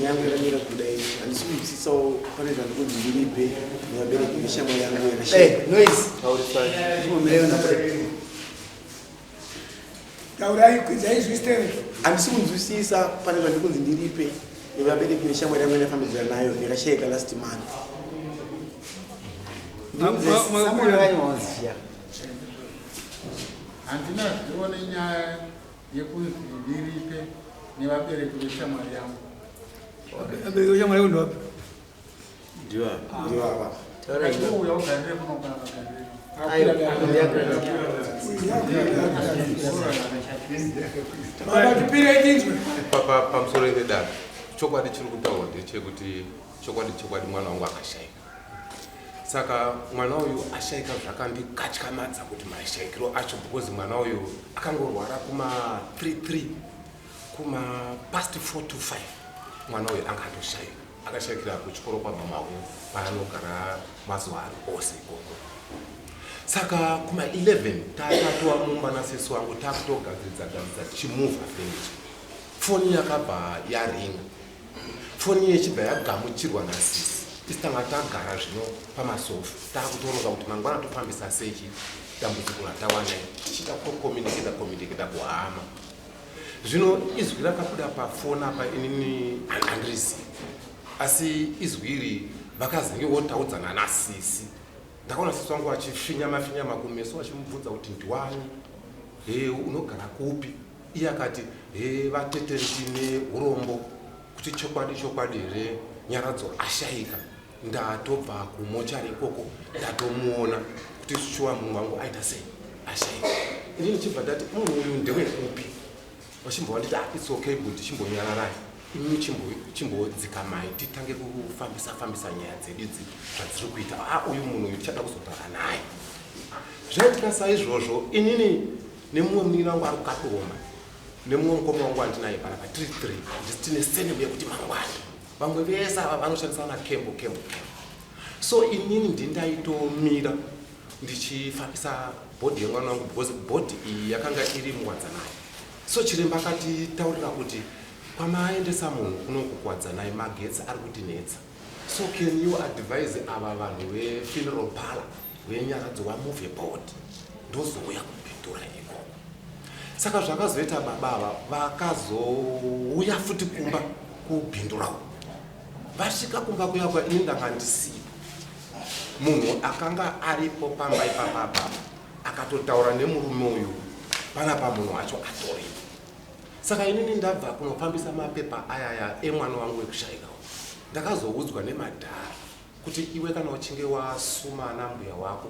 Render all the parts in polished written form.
yangu yakamira kudai handisi kunzwisisawo pane zvandikunzi ndiripe nevabereki veshamwari yangu yakashaya handisi kunzwisisa pane zvandikunzi ndiripe nevabereki veshamwari yangu yanafambidzana nayo yakashayika last month. handina zvione nyaya yekunzi ndiripe nevabereki veshamwari yangu. Abereki veshamwari yangu ndowapi? Ndiyo ava. Uya ugarire kunogara vagarire. Pamusoro pedare chokwadi chiri kutaurwa ndechekuti chokwadi mwana wangu akashayika. Saka mwana uyu ashayika zvakandikatyamadza kuti mashayikiro acho because mwana uyu akangorwara kuma 3-3 kuma past 4 to 5 mwana uyu akashayika akashayikira kuchikoro kwababa uyu paanogara mazuva ari ose ikoko. Saka kuma 11 tatatowa mumba nasesi wangu takutogadziridza chimovha furniture. Foni yakabva yaringa, foni yechibva yagamuchirwa nasisi. Isitanga tagara zvino pamasofa takutoronga kuti mangwana tofambisa sechi dambudziko ratawana tichida kukomuniketa kuhama. Zvino izwi rakabuda pafoni apa inini handirizivi, asi izwi iri vakazenge votaudzana nasisi. Ndakaona sisi wangu achifinyama kumeso achimubvunza kuti ndiwani, unogara kupi? Iye akati vatete ndine urombo kuti chokwadi here nyaradzo ashayika. Ndatobva kumochari ikoko ndatomuona kuti shuwa munhu wangu aita sei ashayika. Inini chibva ndati munhu uyu ndewekupi? Vachimbova nditi it's okay but chimbonyararai imi chimbodzika mai titange kufambisa nyaya dzedu idzi zvadziri kuita. Uyu munhu uyu tichada kuzotaura naye. Zvaitika saizvozvo inini nemumwe munini wangu ari kukatoma nemumwe mukoma wangu andinaye pana pa 3-3 ndisitine senemu yekuti mangwani vamwe vese ava vanoshandisa na kembo. So inini ndindaitomira ndichifambisa bhodhi yemwana wangu because bhodhi iyi yakanga iri muwadzanaye. So chiremba akatitaurira kuti kwamaendesa munhu kunokukwadza magetsi ari kutinetsa. So can you advise ava vanhu vefuneral parlor venyaradzo vamove board ndozouya kupindura ikoko. Saka zvakazoita baba vakazouya futi kumba kubhindurawo. Vasvika kumba kuya kwa ini ndakandisiya. Munhu akanga aripo pamba ipapapa akatotaura nemurume uyu panapa munhu wacho atori. Saka inini ndabva kunofambisa mapepa ayaya emwana wangu wekushayika. Ndakazoudzwa nemadhara kuti iwe kana uchinge wasumana mbuya wako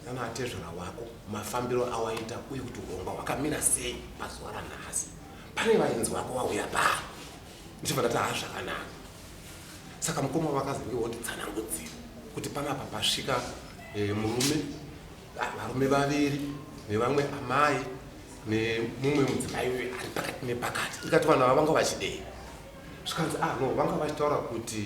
kana atezvera wako mafambiro awaita uye kuti urongwa hwakamira sei pazuva ranhasi. Pane vaenzi vako vauya pano. Ndichibva ndati zvakanaka. Saka mukoma vakazenge vonditsanangudzira kuti panapa pasvika varume vaviri nevamwe amai nemumwe mudzimai uyu ari pakati nepakati. Ndikati vanhu ava vanga vachidei? Zvikanzi no vanga vachitaura kuti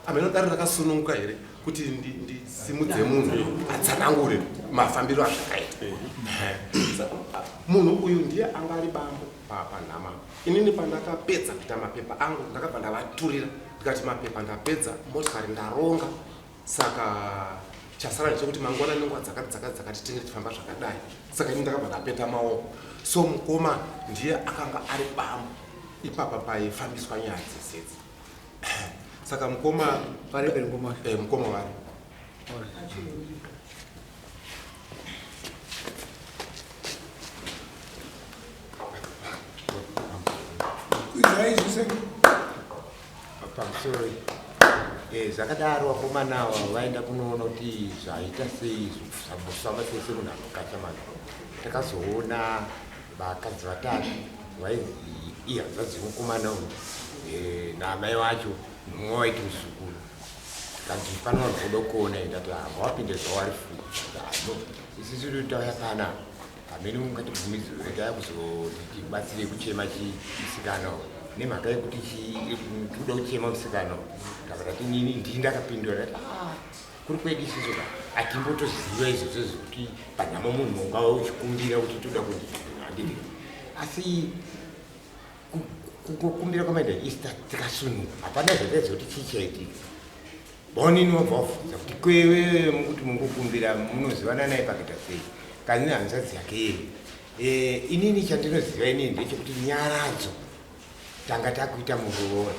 ameno dare rakasununguka here kuti ndisimudze munhu atsanangure mafambiro azvakaita. Munhu uyu ndiye anga ari bambo panhama. Inini pandakapedza kuita mapepa angu ndakabva ndavaturira ndikati mapepa ndapedza motikari ndaronga. Saka chasara ndechekuti mangwana nenguva dzakati tinge tichifamba zvakadai. Saka ini ndakabva ndapeta maoko. So mukoma ndiye akanga ari bambo ipapa paifambiswa nyaya dzesedzi. Saka mukoma mukoma vari pamusoro zvakadaro vakomanawa vaenda kunoona kuti zvaita sei zvambofamba sese munhu anokacha mazvo. Takazoona vakadzi vatatu vainzi ihazadzi mukomana uyu naamai vacho mumwe waiti musukuru. Kanzi pano vanhuvoda kuona ndati vapinde zvawari funo isisi totauya pana hamene ungatibvumidzirega kuzotibatsire kuchema chisikana nemhaka yekuti tikuda kuchema musikana kakati nini ndii ndakapindura ndati kuri kwedu isiso hatimbotoziva izvozvo zvokuti panhama munhu ungava uchikumbira kuti toda kuti asi kukumbira kwamaita Easter tikasununga hapana zvakaita kuti chichaitika bonini wabvavhunza kuti kwewe mukuti mungokumbira munozivana naye pakaita sei kanini hanzvadzi yake yeye inini chandinoziva inini ndechekuti nyaradzo tanga takuita muroora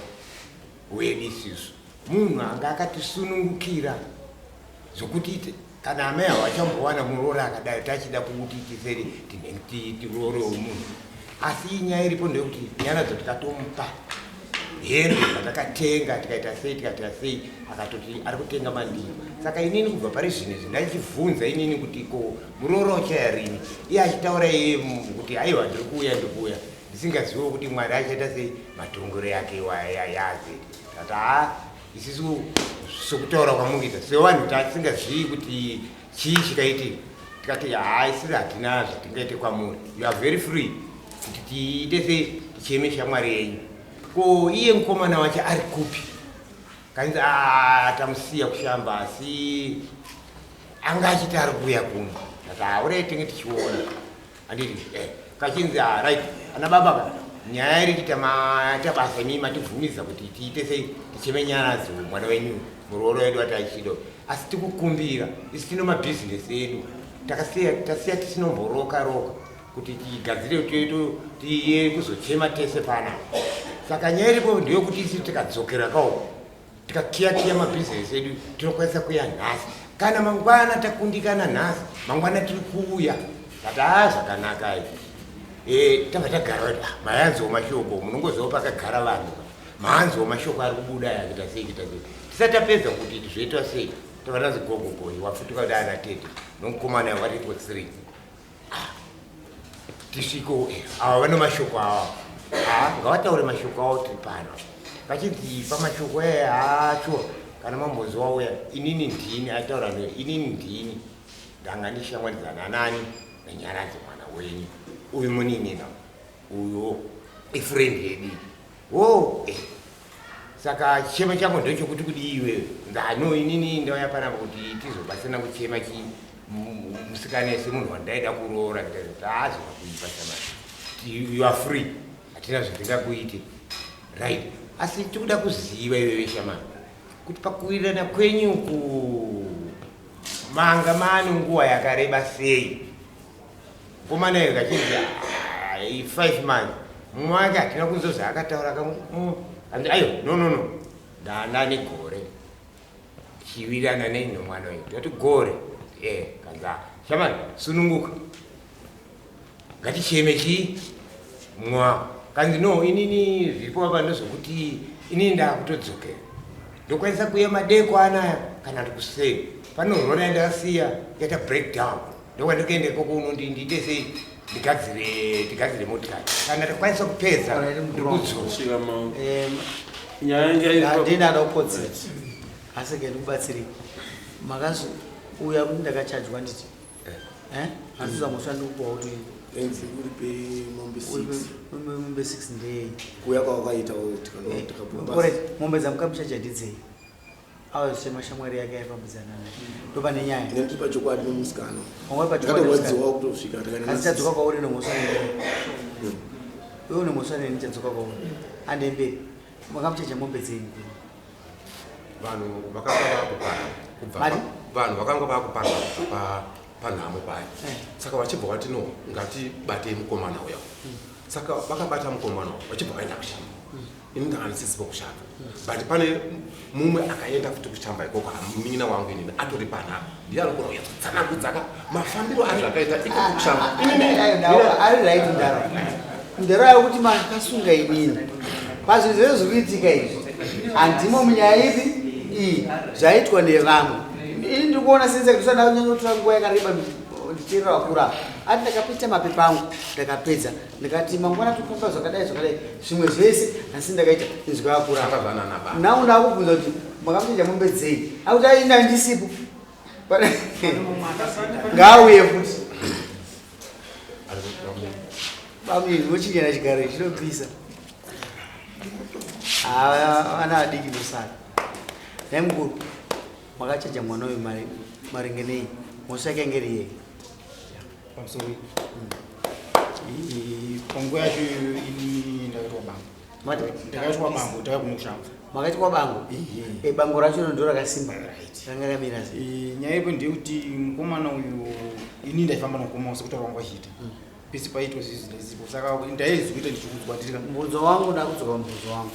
wedu isusu munhu anga akatisunungukira zvokuti kana amai havachambowana muroora akadai tachida kuti tiseri tiroore womunhu asi inyaya iripo ndeyekuti nyaradzo tikatomupa hembe patakatenga tikaita sei akatoti ari kutenga mandivi saka inini kubva pari zvino izvi ndachibvunza inini kuti ko muroora uchaya rini iye achitaura iye kuti aiwa ndiri kuuya ndisingaziviwo kuti mwari achaita sei matongero yake yaze tata isisu sokutaura kwamuita sevanhu tatisingazivi kuti chii chikaitika tikati isiri hatina zvatingaite kwamuri you are very free kuti tiite sei ticheme shamwari yenyu ko iye mukomana wacho ari kupi kanzi tamusiya kushamba asi anga achiti ari kuuya kuno tata urai tinge tichiona handiti kachinzi right ana baba nyaya iri taita basa imi matibvumiza kuti tiite sei ticheme nyaradzo mwana wenyu murooro wedu watachido asi tikukumbira isi tino mabhizinesi edu tasiya tisinomboroka kuti tigadzire tiye kuzochema tese pana saka nyaya iripo ndeyokuti isi tikadzokera kauko tikakiya mabhizinesi edu tinokwanisa kuya nhasi kana mangwana takundikana nhasi mangwana tiri kuuya tata zvakanaka tanga tagara mayanziwo mashoko munongoziva pakagara vanhu mahanziwo mashoko ari kubuda yakita sei tisatapedza kuti zvoitwa sei tavananzi gogogoi wafutuka kuti ana tete nomukomana watitwe3 tisviko ava vane mashoko ava ngavataure mashoko avo tiri pano vachidzi pamashoko acho kana mambozi wauya inini ndini ataura no inini ndini ndanga ndishamwaridzana nani nenyaradzo mwana wenyu uyu muninina uyo ifriend yedi saka chichema chako ndechokuti kuti iwe ngano inini ndauya panapa kuti tizobatsirana kuchema musikana semunhu wandaida kuroora azokuipa chamani you are free hatina zvatingakuite right asi tikuda kuziva iwewe shamani kuti pakuwirirana kwenyu manga mane nguva yakareba sei komana iwe kachinzi 5 months mumwe wake hatina kunzozi akataura kamwe ayo no ndane gore chiwirirana neino mwana wedu tati gore kanza shamani sununguka ngaticheme chii mwa kanzi no inini zviripo apa ndozvokuti inini ndakutodzokera ndokwanisa kuya madeko anaya kana ndikusei panorona ndasiya yata breakdown ndokwandikaende kokuno ndiite sei ndigadzire motikari kana takwanisa kupedza ndikudzoka ndinada kukodzera asi ke ndikubatsirika makazouya kuti ndakachajwa nditi handizamosva ndikupawa kuti enzi uri pe mombe 6 ndei kuya kwawakaita mombe dzamukamuchaja ndidzei awazisema shamwari yake yaipambudzana naye ndopane nyaya ndinetipa chokwadi nomusikana wangwaipachokwadiwadziwa kutosvika takanichadzoka kwauri nemhosva neni iwe nemhosva neni chadzoka kwauri andemberi makamuchaja mombe dzei vanhu vakanga vakupara panhamo paya saka vachibva vati no ngatibatei mukomana uya saka vakabata mukomana vachibva vaenda kushamba ini ndanganisisipo kushamba but pane mumwe akaenda futi kushamba ikoko munin'ina wangu inini atori panhamo ndiye ari kuona uyatsanangudzaka mafambiro azvakaita ikoko kushamba ari right ndaro yakuti makasunga inini pazvinhu zvese zvikuitika izvi handimo munyaya ipi iyi zvaitwa nevamwe ini ndikuona senza kuti usana kunyanya kutora nguva yakareba ndichirira wakura ati ndakapita mapepa angu ndakapedza ndikati mangwana tofamba zvakadai zvimwe zvese asi ndakaita inzwa yakura nau ndakubvunza kuti makamuchaja mombe dzei akuti aina ndisipo ngauye futi bamiri wochinyana chigare chinopisa vana vadiki ndosara naimukuru makachaja mwana uyu maringe nei mhosva yake ngeri yei pamusoro panguva yacho ini ndakaitwa banga ndakaitwa bango takakuno kushamba makati kwa bango bango racho ndo rakasimba ranga ramira nyaya yepo ndeyekuti mukomana uyu ini ndaifamba nomukoma sekuti wangwachita pesi paitwa zizipo saka ndaizvi kuita ndichikudzwa nditika mbudzo wangu ndakudzoka mbudzo wangu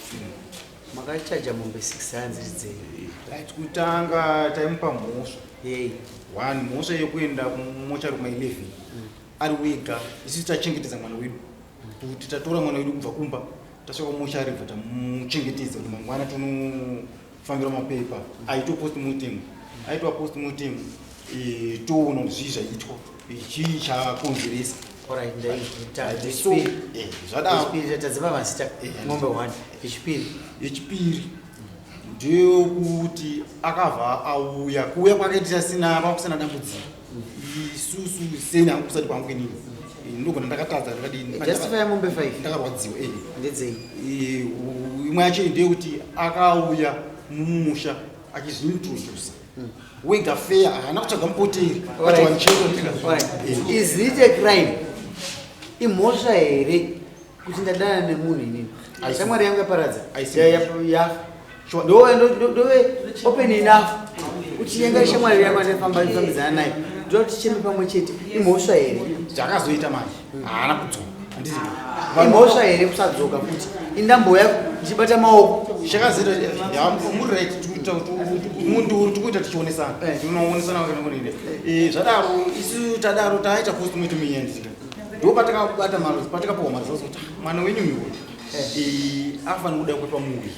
makachaja mombe 6 hanzi dzei right kutanga taimupa mhosva yei 1 mhosva yekuenda kumochari kuma 11 ari wega isusu tachengetedza mwana wedu kuti tatora mwana wedu kubva kumba tasvika kumochari bva tamuchengetedza kuti mangwana tonofambira mapepa aitwa postmortem aitwa postmortem toona kuti zvii zvaitwa chii chakonzeresa zvadaatadziva mazita mombe 1 yechipiri ndeyekuti akabva auya kuuya kwake tisasina pakusina dambudziko isusu seni hangu kusati kwangu inini ndogona ndakatadza justify mombe 5 ndakarwadziwa ndedzei imwe yacho ndeyekuti akauya mumusha achizvintrodusa wega fair haana kutsvaga mupoteri is it a crime imhosva here kuti ndadana nemunhu inini shamwari yangu yaparadza ndove open enough kuti yenga shamwari yangu anefambidzana nayo ndoti ticheme pamwe chete imhosva here zvakazoita manje haana kudzoka imhosva here kusadzoka kuti indamboya ndichibata maoko zvakazoita muririt mundu tikuita tichionesana tinoonesana zvadaro isu tadaro taita postmortem iyandika ndo patakabata mari patakapiwa mari zvazokuti mwana wenyu uyu akafanira kuda kwepamuviri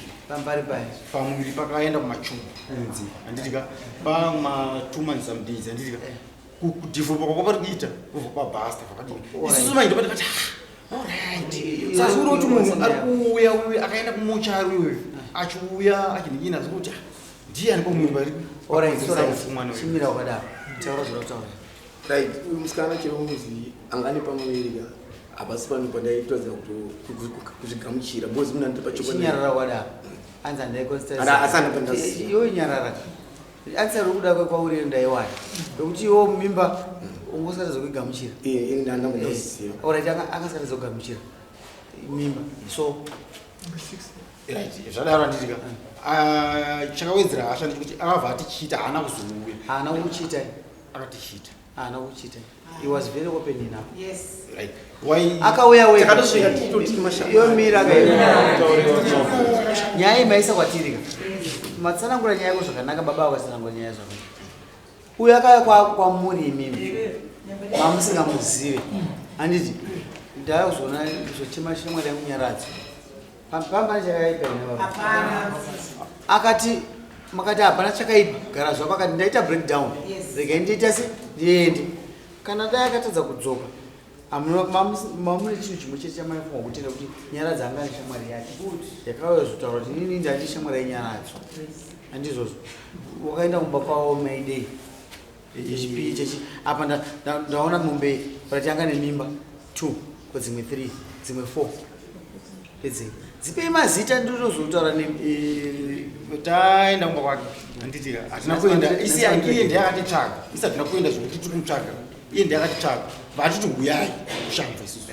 pamuviri pakaenda kumachumba kunzi handitika pama 2 months some days handitika kudhivopa kwakapari kuita kubva kwabhasta kwakadini isusu mai ndopatakati sazuri kuti munhu ari kuuya uyu akaenda kumochari uyu achiuya achinhinyina zvokuti ndiani pamuviri pari chimira wakadaro taura zvinotaura right uyu musikana chero muzi angane pamuviri hapasi pano pandaitodza kuzvigamuchira bozi muna ndipa chinyarara wadaro anza ndaiyo nyarara ansari kuda kwauri ndaiwaya nokuti iwo mimba ungosarudza kugamuchira alright akasarudza kugamuchira mimba so zvadaro handitika chakawedzera hasha ndikuti akabva atichita haana kuzouya haana kuchita akatichita haana kuchita he was very open enough yes right why akauya yomira nyaya imaisa kwatirika matsanangura nyaya yako zvakanaka baba vakatsanangura nyaya zvakanaka uyu akauya kwamuri imimi mamusingamuzive handiti ndaya kuzoona zvochema shamwari yamunyaradzi pambana chakaipa akati makati hapana chakaipa gara zvako akati ndaita breakdown regai ndiita se ndiende kana dai akatadza kudzoka mamune chinhu chimwe chete chamaifunga kutenda kuti nyaradzi anga ane shamwari yake yakauya zvotaura kuti inini ndandi shamwari yenyaradzo handizvozvo wakaenda kumba kwavo maidei yechipiri chechi apa ndaona mombe parati anga nemimba 2 kwadzimwe 3 dzimwe 4 edzei dzipei mazita ndinozotaura taenda kumba kwake handitika hatina kuenda isi iye ndeyakatitsvaga isi hatina kuenda zvokuti tiri kumutsvaga iye ndeyakatitsvaga vatiti huyai kushamba isusu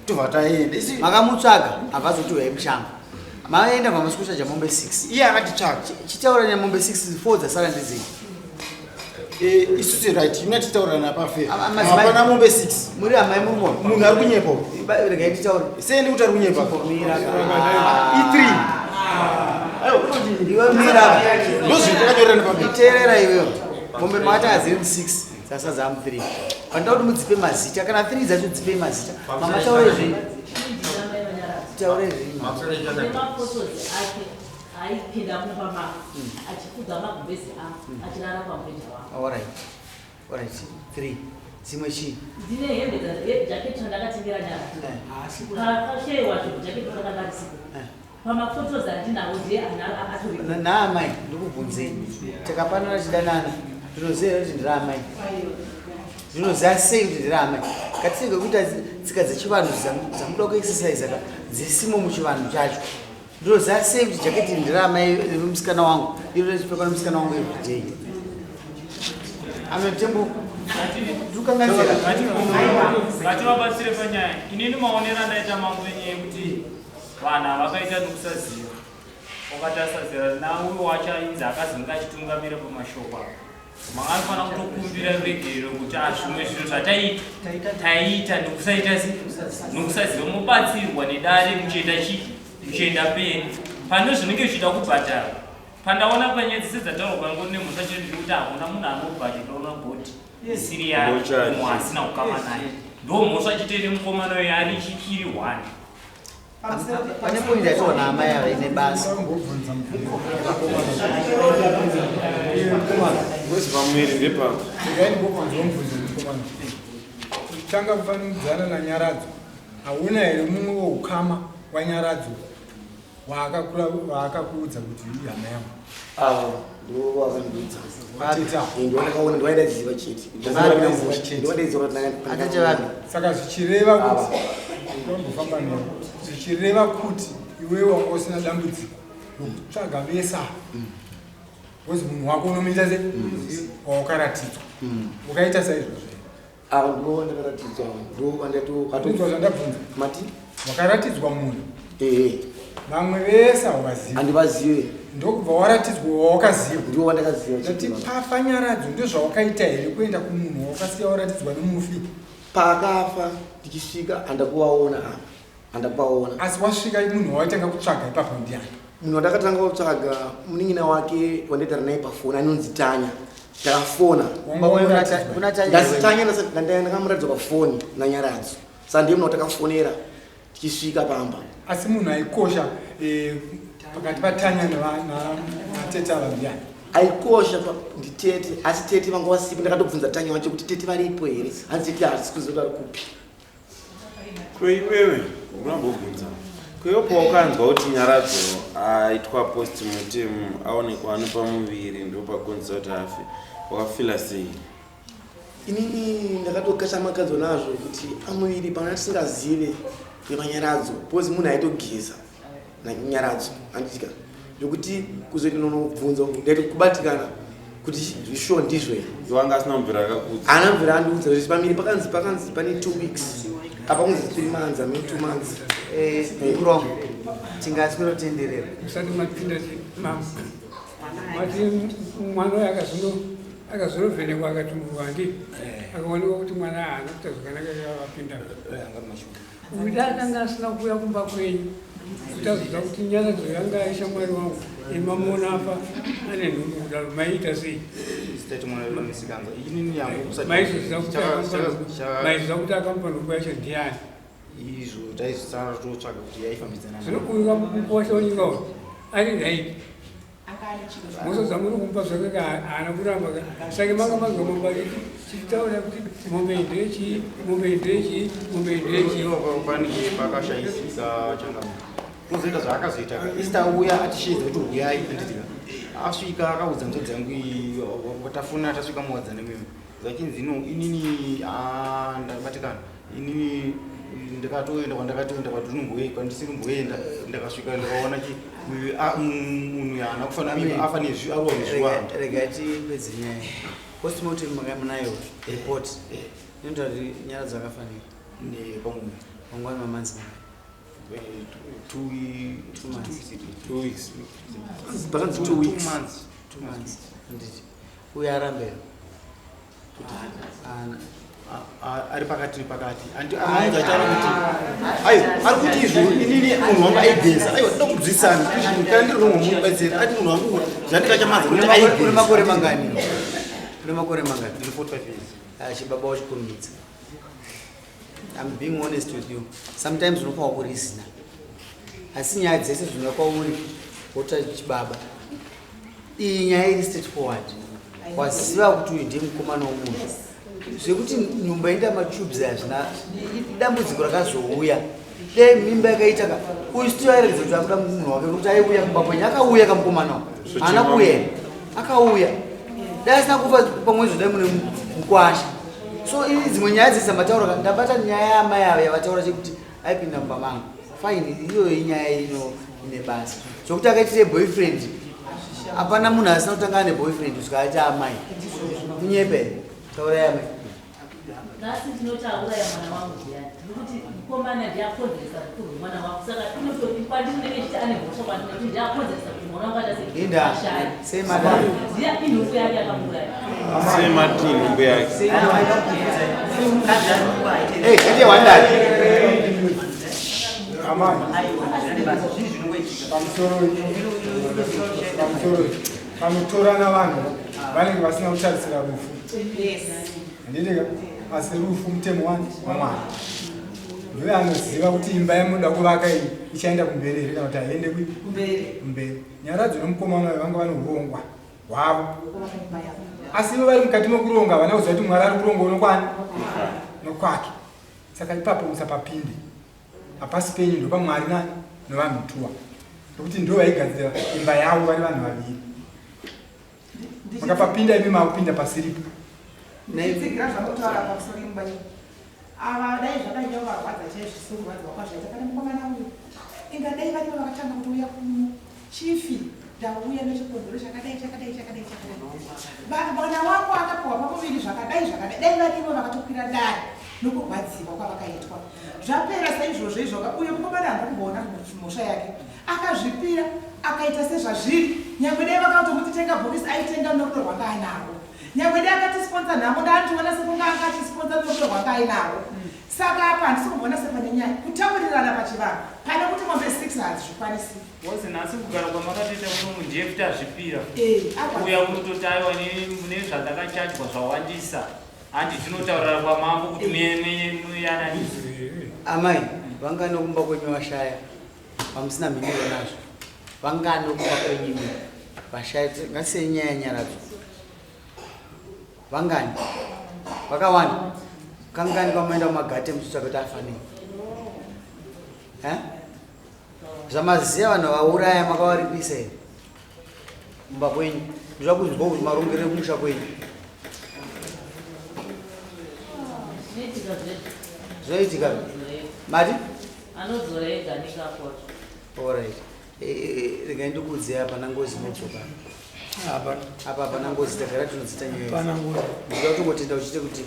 tobva taenda isi makamutsvaga habvazoti huyai mushamba maenda mamasikuchaja mombe 6 iye akatitsvaga chitaura nemombe 6 4 dzasara ndedzei isusu right ina titaurana pafehapana mombe 6 muri amai mumwe munhu ari kunyepa regai titaure sendi kuti ari kunyepa i3 iwe mira ndozvitakanyorana pamberi iteerera iweyo mombe makati hadziri mu6 dzasadza mu3 pandaa kuti mudzipe mazita kana 3 dzacho dzipei mazita mama taure zvii taure zvii aipinda mupama achifudza magumbezi achirara pamubhedha wako alright 3 dzimwe chii ndine hembe jaketi randakatengera nyara pakashewa jaketi rakanga risipo pamafotos andinawo ndiye atori naamai ndikubvunzei takapanana chidanana ndinoziva kuti ndiri amai ndinoziva sei kuti ndiri amai katisenge kuita tsika dzechivanhu dzamuda kuexercise dzisimo muchivanhu chacho ndinoziva sei kuti jaketi ndiri amai musikana wangu iro chipfekwa nemusikana wangu everyday ametembo dukanganzira vativabatsire panyaya inini maonero andaita mangu enyaya yekuti vana vakaita nokusaziva wakatasaziva nauyo wacho ainzi akazonga achitungamira pamashoko avo manga anofanira kutokumbira regero kuti zvimwe zviro zvataiita nokusaziva mubatsirwa nedare muchienda chii muchienda peni pane zvinenge zvichida kubhadhara pandaona panyaya dzese dzataurwa pango nemusha chete ndiri kuti hakuna munhu anobhadhara una bhoti isiri yaumwe asina kukama naye ndo mhosva chete nemukomana uyo ari chikiri 1 pane pointi yationa amai ava ine basa pamwiri ndepako tanga kufananidzana nanyaradzo hauna here mumwe woukama wanyaradzo waakakuudza kuti ihama yangu ndo wakandiudza ndinoakaona saka zvichireva kuti ambofamba neo zvichireva kuti iwewe wanga usina dambudziko rokutsvaga vesa kozi munhu wako unomuita se waukaratidzwa ukaita saizvozvo ndo ndakaratidzwa ndokatidzwa zvandabvunza mati wakaratidzwa munhu vamwe vesa wakaziva handivazive ndokubva waratidzwa wawakaziva ndiwo wandakaziva ati pafanyaradzo ndozvawakaita here kuenda kumunhu wawakasiya waratidzwa nomufi paakafa ndichisvika handakuvaona asi wasvika munhu wawaitanga kutsvaga ipapo ndiani munhu wandakatanga kutsvaga munin'ina wake wandaitara naye pafoni anonzi Tanya takafona ndasi Tanya ndakamuratidzwa pafoni nanyaradzo saka ndiye munhu watakafonera tichisvika pamba asi munhu aikosha pakati patanya natete ava ndiani aikosha nditete asi tete vanga vasipi ndakatobvunza Tanya wacho kuti tete varipo here hanzi tete hatisi kuziva vari kupi kweiwewe unambobvunza kweiwe paukanzwa kuti nyaradzo aitwa postmortem aonekwa anopamuviri ndopakonzisa kuti afe wakafila sei inini ndakatokashamakadzwa nazvo kuti amuviri pana tisingazive yemanyaradzo pozi munhu aitogeza nanyaradzo anditika zvokuti kuzoita nonobvunza ndaiti kubatikana kuti zvisho ndizvo here iwanga asina mvura akakudza haana mvura andiudza kuti pamiri pakanzi pane 2 weeks apa kunzi 3 months amene 2 months kurom tingasikurotenderera usati mapinda mati mwana uyo akazorovhenekwa akatumburwa ndi akaonekwa kuti mwana haana kuita zvakanaka akapinda kuti akanga asina kuuya kumba kwenyu kutaziva kuti nyaradzo yanga aisha mwari wangu imamona apa ane nhumbu kudaro maiita sei maiziva kuti akamupa nhumbu yacho ndiani izvo taizosara totsvaga kuti yaifambidzana zvinokuika mukosha wenyika uno ari right mosodza muri kumupa zvakanga haana kuramba saka manga mazomamba chichitaura kuti mombe ndechii panike pakashayisisa changa kuzoita zvaakazoita isitauya atishedza kuti uyai anditika asvika akaudza nzo dzangu watafuna tasvika muwadzana mimi zachinzi ino inini ndabatikana inini ndakatoenda kwandakatoenda kwandisirimboenda ndakasvika ndikaona munhu yaana kufanira afa arova nezviwa regati pedzi nyaya postmortem munayo report inoita kuti nyara dzakafanira pamwe mangwani mamanzi 2 weeks pakanzi 2 weeks months nditi uye arambera ari pakati anozaitaura kuti ari kuti izvo inini munhu wangu aigeza aiwa toda kubvisana kana ndiri nomwe munhu batsira ati munhu wangu zvandikachamadza kuti aigeza une makore mangani 45 years chibaba wachikurumidza I'm being honest with you sometimes unofanwa kurisina asi nyaya dzese zvinoda kwauri wota chibaba iyi nyaya iri straightforward waziva kuti uyu ndiye mukomana womunhu zvekuti nyumba inoita matubes hazvina dambudziko rakazouya dai mimba yakaitaka uyu still airegedza kuti akuda munhu wake nokuti aiuya kumba kwenyu akauya kamukomanawo haana kuuya akauya dai asina kufa pamwezvo dai mune mukwasha so ii dzimwe nyaya dzese mataura ndabata nyaya yamai ava yavataura chekuti aipinda mumba mangu fine iyoyo inyaya ine basa zvokuti akaitire boyfriend hapana munhu asina kutanga ane boyfriend kusvika aita amai kunyepe taura yamai Ngasi tinotauraya mwana wangu zviyani nekuti mukomana ndiakonzeresa mukuru mwana wangu saka inototi kwandinenge chiti ane mhosva kwandinoti ndiakonzeresa kuti mwana wangu ataseashaya ziya inhuku yake akamuuraya sematinhumbu yake ende wandani panotorana vanhu vanenge vasina kutarisira rufu handiteka asi rufu mutemo wamwana ndiwe anoziva kuti imba yamuda kuvaka iyi ichaenda kumberi here kana kuti haiende kumberi. Nyaradzo nomukomana wayo vanga vane urongwa hwavo, asi ivo vari mukati mokuronga havana kuziva kuti Mwari ari kuronga unokwani nokwake. Saka ipapo musapapinde, hapasi penyu ndopamwari nani novanhu tuwa, nokuti ndo vaigadzira imba yavo vari vanhu vaviri. Makapapinda imi makupinda pasiripo. Ndidzigira zvakutaura pamusoro imba iyi. Ava dai zvakanyanya varwadza chaizvisurwadzwa kwazvaita kana mukomana uyu. Ingadai varivo vakatanga kutouya kuno. Chifi ndauya nechikondoro chakadai. Mwana wako akapuwa pamuviri zvakadai. Dai varivo vakatokwira dare nokurwadziwa kwavakaitwa. Zvapera saizvozvo izvoka uye mukomana hanga kumboona mhosva yake. Akazvipira akaita sezvazviri. Nyangwe dai vakauti tenga bhokisi aitenga norudo rwanga anarwo. Nyangwe dai akatisponsor nhamo ndaandiona sekunga akatisponsor norudo rwanga ainarwo. Saka apa handisi kumboona sepane nyaya kutaurirana pachivanhu pane kuti mombe 6 hadzikwanisi. Wozi nasi kugara kwamakatoita uno mujefta zvipira. Uya unototi aiwa nezvandakachajwa zvawandisa. Handi tinotaurira kwamambo kuti muyananisi. Amai, vanganokumba kwenyu vashaya. Vamusina mhinduro nazvo. Vanganokumba kwenyu vashaya ngasiye nyaya nyaradzo. Vangani? Vakawanda. Kangani kwamaenda kumagate muchitsvaga kuti afanei. Zvamaziya vanhu vauraya makavaripisa here. Kumba kwenyu. Ndinoda kuzwa kuti marongere kumusha kwenyu. Zvoitika mati? Anodzora ega nekapoto. Alright. Regai ndikuudzei apa nangozi motsoka. Apa pana ngozi tagara tinodzita nyoyo. Pana ngozi. Ndinoda kutongotenda uchite kuti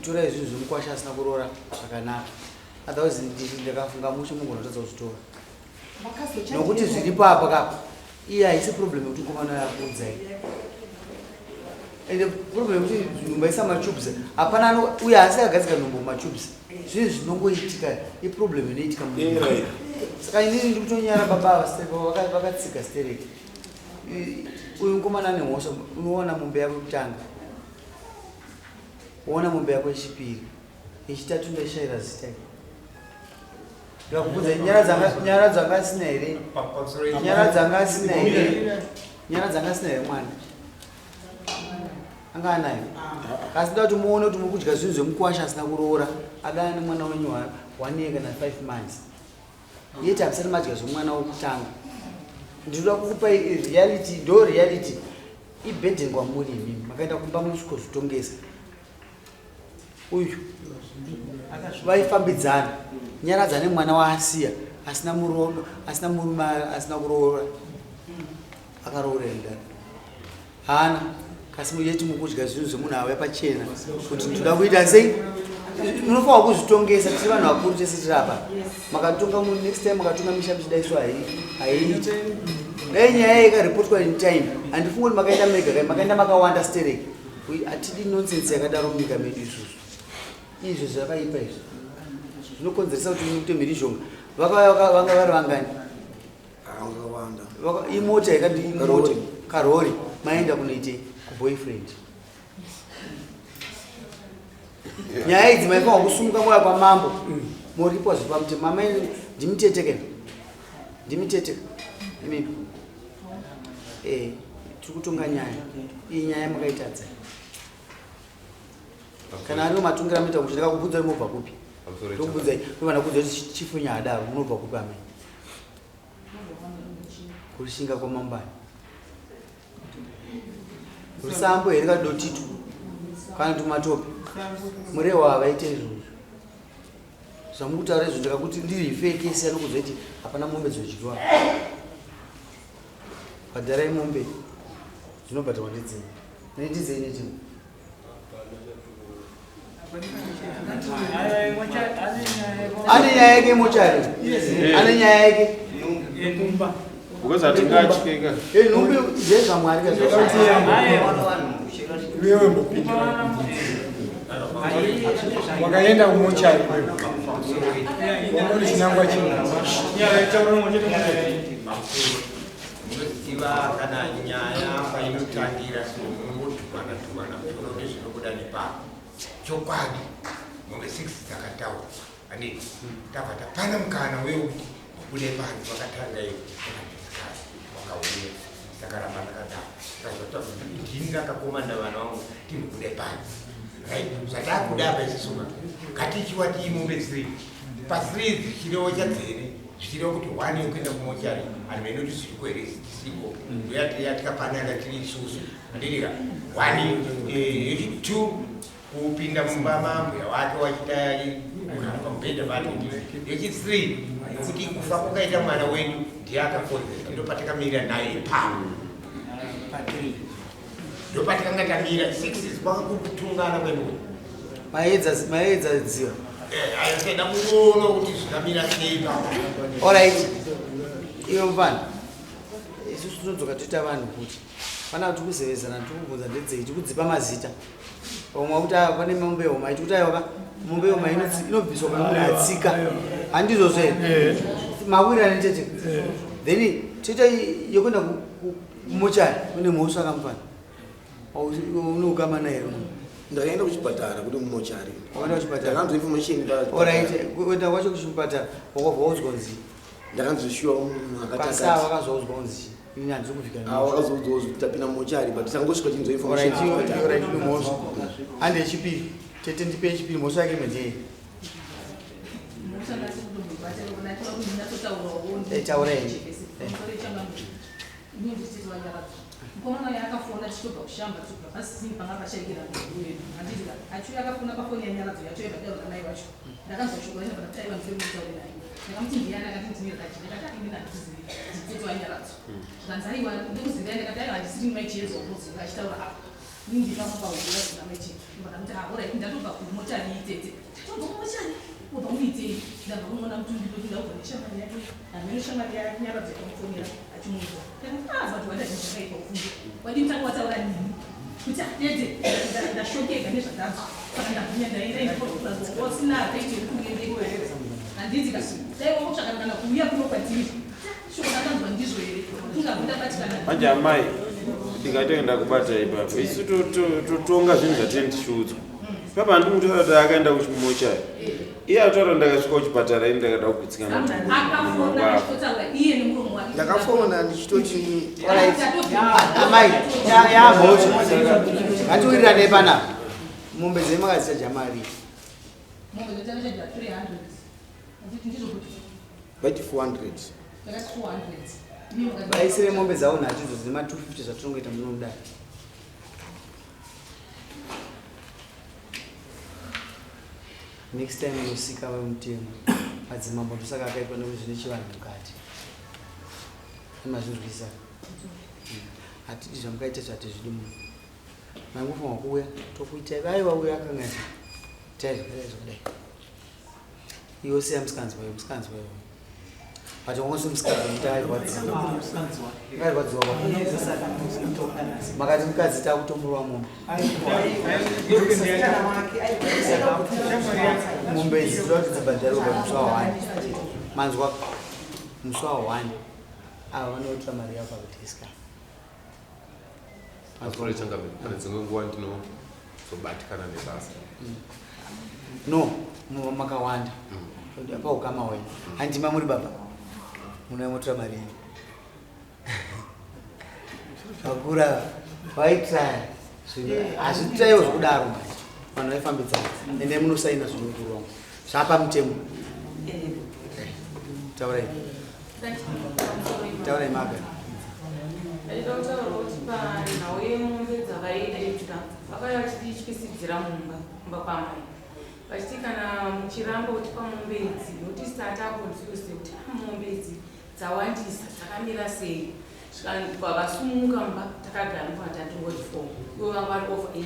tora izvi zvomukwasha asina kuroora zvakanaka. Otherwise ndakafunga mushe mungonotadza kuzvitora. Nokuti zviripo apa kapa. Iya haisi problem yekuti mukomana yakuudzai. Ende problem yekuti nhumba isa matubes. Hapana uye asi akagadzika nhumba matubes. Zvinhu zvinongoitika iproblem inoitika munhu. Saka inini ndiri kutonyara baba vakatsika stereki. Uyu mukomana ane mhosva, unoona mombe yako yekutanga, uona mombe yako yechipiri, yechitatu ndaishayira zita iri. Ndikakubvunza nyara dzanga asina here? Nyara dzanga asina here? Nyara dzanga asina here mwana? Anga anayo. Asi ndoda kuti muone kuti muri kudya zvinhu zvemukwasha asina kuroora, adana nemwana wenyu 1 year kana 5 months. Yeti hamusati madya zvomwana wokutanga. Ndinoda kukupa reality, ndo reality. Ibhedhe kwamuri imimi, makaenda kumba musvikozvitongesa. Uyu vaifambidzana, nyaradza nemwana waasiya, asina murodo, asina murume, asina kuroora. Akaroora ndani. Hana, kasi muyeti mukudya zvinhu zvemunhu auya pachena kuti ndoda kuita sei? Munofanira kuzvitongesa tiri vanhu vakuru tese tiri apa. Makatonga munhu next time makatonga misha michidaiswa haiiti. Dai nyaya ikaripotwa in time, handifungi kuti makaenda mega, makaenda makawanda stereki. Hatidi nonsense yakadaro munyika medu isusu. Izvo zvakaipa izvo. Zvinokonzeresa kuti muite mhirizhonga. Vanga vari vangani? Vakawanda. Imota yakati imota karori maenda kunoite kuboyfriend. Nyaya idzi maifanira kusumuka moya kwamambo. Muripo zvipamute mama ndimiteteke. Ndimiteteke. Mimi. Tiri kutonga nyaya. Iyi nyaya makaitadza. Kana ari matongira mita kuti ndakakubvunza mubva kupi? Ndokubvunzai, ndovana kuudza kuti chifunya adaro munobva kupi amai? Kurishinga kwamambani. Rusambo here kadotitu. Kana tumatope. Murewa havaite izvozvo. Zvamukutaura izvo ndakakuti ndiri fake ese anokuzva kuti hapana mombe dzochidyiwa. Bhadharai mombe dzinobhadharwa ndedzimwe. Nendizei nechimwe. ane nyaya yake mochari ane nyaya yake because atingachikeka nhumbi dzezvamwari wewe mbopinda wakaenda kumochari wangoni chinangwa iva kana nyaya painotangira munodhumana kuti zvinobuda nepapo chokwadi mombe 6 dzakataura ani tabva tapana mukana weuti ubude panze wakatanga iyo wakauya sakaramba ndakadaro ndini ndakakomanda vana vangu tinobude panze zvatakuda paisisuma ngatichiwa tii mombe 3 pa3 dzichirewo chadzene zvichireva kuti 1 yokuenda kumochari anhu vainoti zviri kueresi tisipo yatikapanana tiri isusu andirika 1 yechi2 kupinda mumba mambuya wake wachita pamubhedha pake yechi3 nokuti kufa kukaita mwana wenyu ndiye akakonzera ndopatakamirira naye ipapo ndopatakanga tamira 6 kwakutungana kwemunhu maedza dziva aiseda kuona kuti zvikamira sei ipapo alright iwe mufana isusu tinodzoka toita vanhu kuti pana kuti kuzevezana tikubvunza ndedzei tikudzipa mazita omwe kuti pane mombe homa iti kuti aiwaka mombe homa inobviswa kana munhu atsika handizozve mawirani tete then toita yokuenda kumochari une mhosva akamufana unoukama here ndakaenda kuchipatara kuti mumochari wakaenda kuchipatara ndakanzwa information alright kuenda kwacho kuchipatara wakabva uzwa kunzi ndakanzwishiwa munhu akatasa wakazwa uzwa kunzi ini handiri kuvika wakazoudzwa kuti tapinda mumochari but tangosvika tinzwa information mhosva handi yechipiri tete ndipe yechipiri mhosva yake mendei taurei mukomana yakafona tichitobva kushamba tobva pasisini panga pashaikira handiti achiuya akafona pafoni yanyaradzo yacho yebhadaro kanai vacho ndakanzwa shoko racho bata taiva ndifemutaure naye ndakamuti ndiyani akati ndinirakachi ndakati ini handizivi dziteto wanyaradzo zvanzaiwa ndikuziva ndakati aiwa handisiri maichiedza unoziva achitaura apa nindinamapahura zina maichie ndakamuti orit ndatobva kumotari itete tatobva kumochari ubva muitei ndabva kumona kuti ndipinda ubva neshamari yake hameno shamari yanyaradzo yakamufonera achimuudza but wadazvakaipa kufunga wadimtanga wataura nini kuti atete ndashokeka nezvadazvo saka ndabvunya ndairaosina akaiti yekuendeko handiti kasi daiwa kutsvakana kana kuuya kuno kwatiri shoko ndakanzwa ndizvo here tungabunda batikana manje amai ndikatoenda kubata ipapo isu totonga zvinhu zvatendishudzwa papa ndimutaura kuti akaenda kuchimochari iye ataura ndakasvika kuchipatara ini ndakada kugutsika ndakafona ndichitoti amai yamhosva ngatiwirirane panapa mombe dzemakazita jamari vaiti 400 vaisire mombe dzavo nhatidzo dzine ma250 zvatinongoita munodai next time unosika vemutemo madzimambo ndosaka akaitwa nezvine chivanhu mukati emazvirwisa hatidi zvamukaita zvati zvidi munhu mangofanwa kuuya tokuitai vaivauya akangati taizvakadai zvakadai iwo siya musikanzwayo but wangosi musikanzwa airwadziwa makati mukadzi takutomurwa mombe mombe idzi toda kuti dzibhadharirwa musi wa 1 manzwa musi wa 1 ava vanotora mari yako akuteska pane dzimwe nguva ndinozobatikana nebasa no makawanda paukama hwenyu handima muri baba munoimotora mari yenyu vakura vaitaya hazvitaiwo zvokudaro mari vanhu vaifambidzana ende munosaina zvinokurwa zvapa mutemo taurai maga ndida kutaura kuti panhau yemombe dzavaideta vakauya vachitityisidzira mumba kwamai vachiti kana muchiramba kuti pamombe idzi nokuti satakonfuse kuti mombe idzi dzawandisa dzakamira sei kwavasumuka mba takagara mupatatongoti 4 ivo vanga vari over 18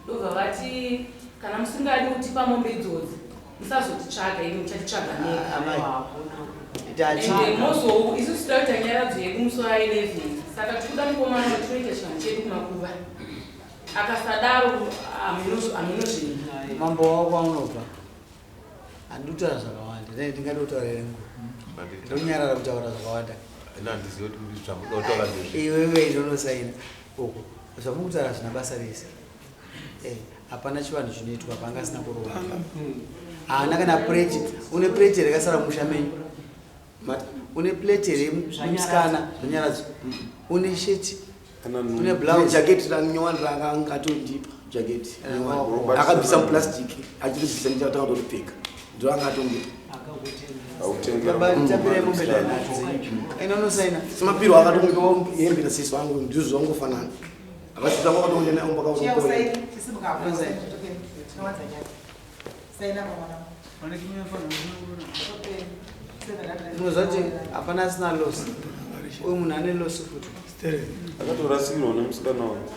ndobva vati kana musingadi kutipa mombe idzodzi musazotitsvaga ini muchatitsvaga nega ende mozo isusu tida kuita nyaradzo yedu musi wa11 saka tikuda mukomana tinoita chinhu chedu kumakuva akasadaro hamunozvinhu mambo wako kwaunobva handikutaura zvakawanda ne ndingada kutaura rengu ndonyarara kutaura zvakawanda iwewe ndonosaina uko zvamukutaura zvina basa rese hapana chivanhu chinoitwa panga sina kurova haana kana plate une plate rakasara musha menyu une plate remusikana zvonyaradzo une sheti une blouse jacket ranyowanira angatondipa jacket akabvisa muplastic achiribvisa ndichataura kutopfeka ndo angatondipa simapiro akatongewa hembe nasisi wangu ndizvo zvangofanana akatitanga akatonge unozvati hapana asina losi uyu munhu ane losi futi akatorasirwa nemusikana wayo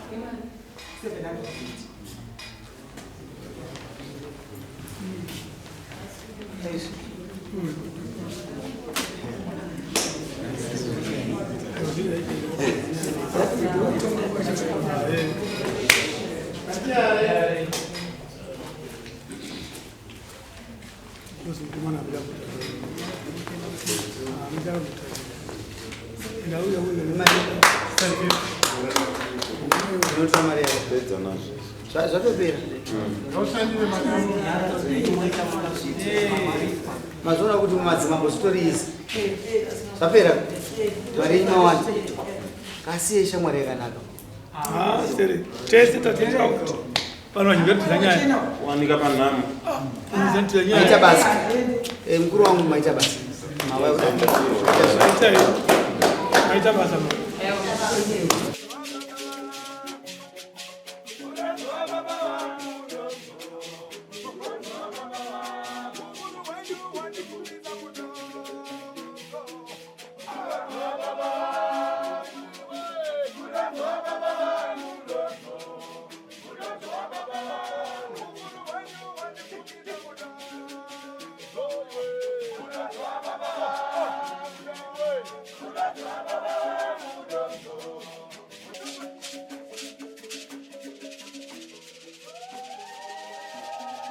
zvatopera mazoona kuti mumadzimambo zitori izi zvapera mari yenyu mawanda kasiye shamwari yakanaka tese tatira kuti pano vachingotira nyaya wanika panhamo maita basa mukuru wangu maita basa maita basa